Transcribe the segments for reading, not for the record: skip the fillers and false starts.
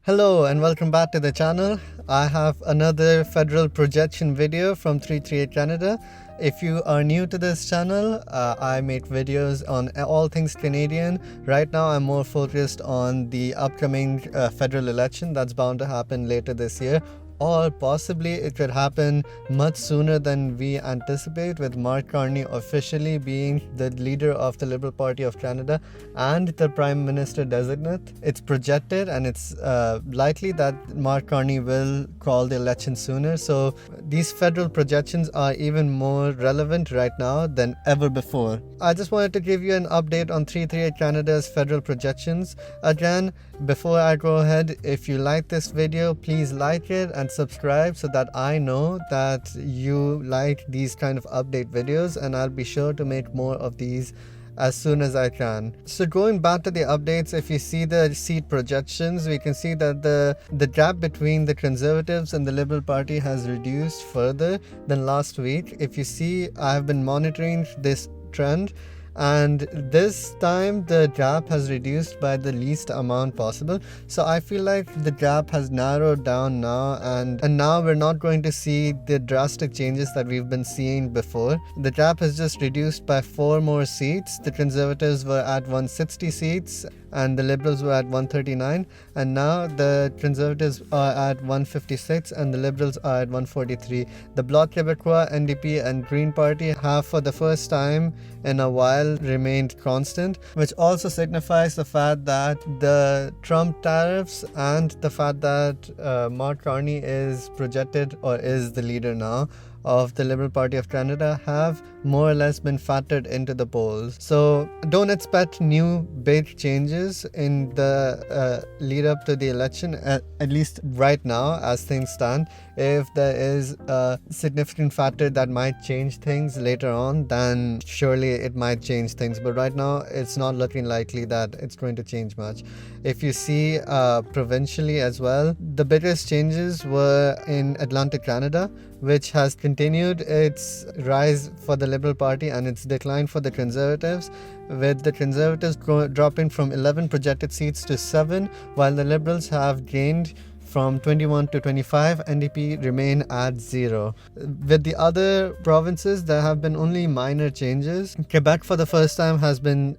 Hello and welcome back to the channel. I have another federal projection video from 338Canada. If you are new to this channel, I make videos on all things Canadian. Right now I'm more focused on the upcoming federal election that's bound to happen later this year. Or possibly it could happen much sooner than we anticipate, with Mark Carney officially being the leader of the Liberal Party of Canada and the Prime Minister designate. It's projected and it's likely that Mark Carney will call the election sooner. So these federal projections are even more relevant right now than ever before. I just wanted to give you an update on 338 Canada's federal projections. Again, before I go ahead, if you like this video, please like it and subscribe so that I know that you like these kind of update videos, and I'll be sure to make more of these as soon as I can. So going back to the updates, if you see the seat projections, we can see that the gap between the Conservatives and the Liberal Party has reduced further than last week. If you see, I have been monitoring this trend, and this time the gap has reduced by the least amount possible. So I feel like the gap has narrowed down now, and now we're not going to see the drastic changes that we've been seeing before. The gap has just reduced by 4 more seats. The Conservatives were at 160 seats and the Liberals were at 139, and now the Conservatives are at 156 and the Liberals are at 143. The Bloc Québécois, NDP and Green Party have for the first time in a while remained constant, which also signifies the fact that the Trump tariffs and the fact that Mark Carney is projected or is the leader now of the Liberal Party of Canada have more or less been factored into the polls. So don't expect new big changes in the lead up to the election, at least right now as things stand. If there is a significant factor that might change things later on, then surely it might change things. But right now, it's not looking likely that it's going to change much. If you see provincially as well, the biggest changes were in Atlantic Canada, which has continued its rise for the Liberal Party and its decline for the Conservatives, with the Conservatives dropping from 11 projected seats to 7, while the Liberals have gained from 21 to 25. NDP remain at 0. With the other provinces, there have been only minor changes. Quebec for the first time has been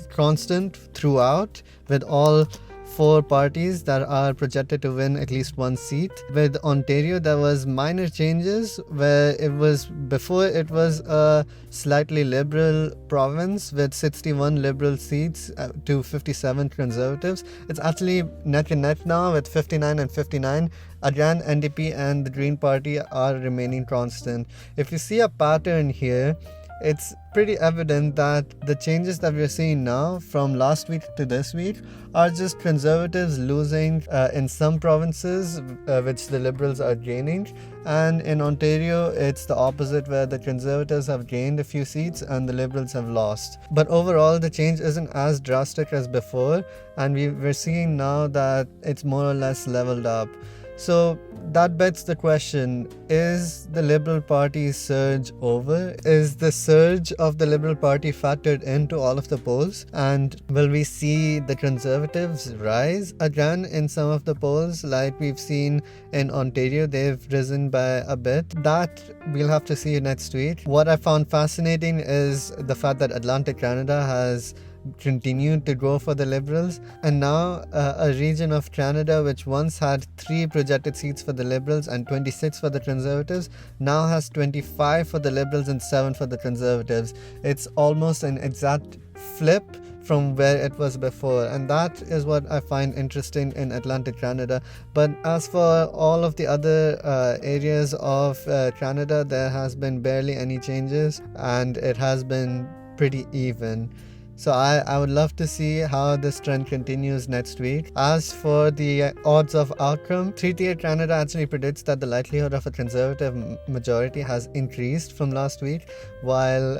constant throughout, with all 4 parties that are projected to win at least 1 seat. With Ontario, there was minor changes where it was a slightly liberal province with 61 liberal seats to 57 conservatives. It's actually neck and neck now with 59 and 59. Again, NDP and the Green Party are remaining constant. If you see a pattern here, it's pretty evident that the changes that we're seeing now from last week to this week are just Conservatives losing in some provinces, which the Liberals are gaining. And in Ontario, it's the opposite, where the Conservatives have gained a few seats and the Liberals have lost. But overall, the change isn't as drastic as before, and we're seeing now that it's more or less leveled up. So that begs the question, is the Liberal Party's surge over? Is the surge of the Liberal Party factored into all of the polls? And will we see the Conservatives rise again in some of the polls like we've seen in Ontario? They've risen by a bit. That we'll have to see next week. What I found fascinating is the fact that Atlantic Canada has continued to go for the Liberals, and now a region of Canada which once had 3 projected seats for the Liberals and 26 for the Conservatives now has 25 for the Liberals and 7 for the Conservatives. It's almost an exact flip from where it was before, and that is what I find interesting in Atlantic Canada. But as for all of the other areas of Canada, there has been barely any changes and it has been pretty even. So I would love to see how this trend continues next week. As for the odds of outcome, 338 Canada actually predicts that the likelihood of a Conservative majority has increased from last week, while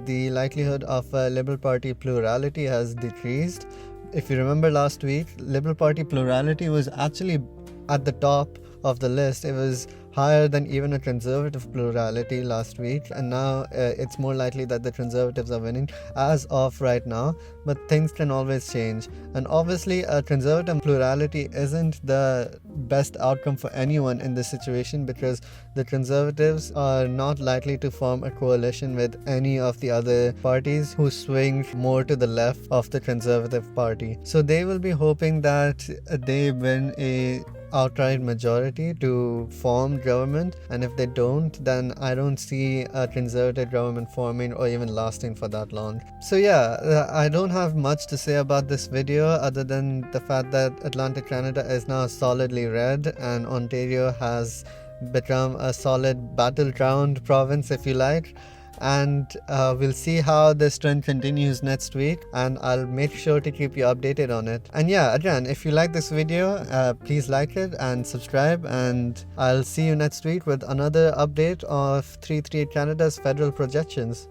the likelihood of a Liberal Party plurality has decreased. If you remember last week, Liberal Party plurality was actually at the top of the list. It was higher than even a Conservative plurality last week, and now it's more likely that the Conservatives are winning as of right now, but things can always change. And obviously a Conservative plurality isn't the best outcome for anyone in this situation, because the Conservatives are not likely to form a coalition with any of the other parties who swing more to the left of the Conservative Party. So they will be hoping that they win a outright majority to form government, and if they don't, then I don't see a Conservative government forming or even lasting for that long. So yeah, I don't have much to say about this video other than the fact that Atlantic Canada is now solidly red and Ontario has become a solid battleground province, if you like. And we'll see how this trend continues next week, and I'll make sure to keep you updated on it. And yeah, again, if you like this video, please like it and subscribe, and I'll see you next week with another update of 338 Canada's federal projections.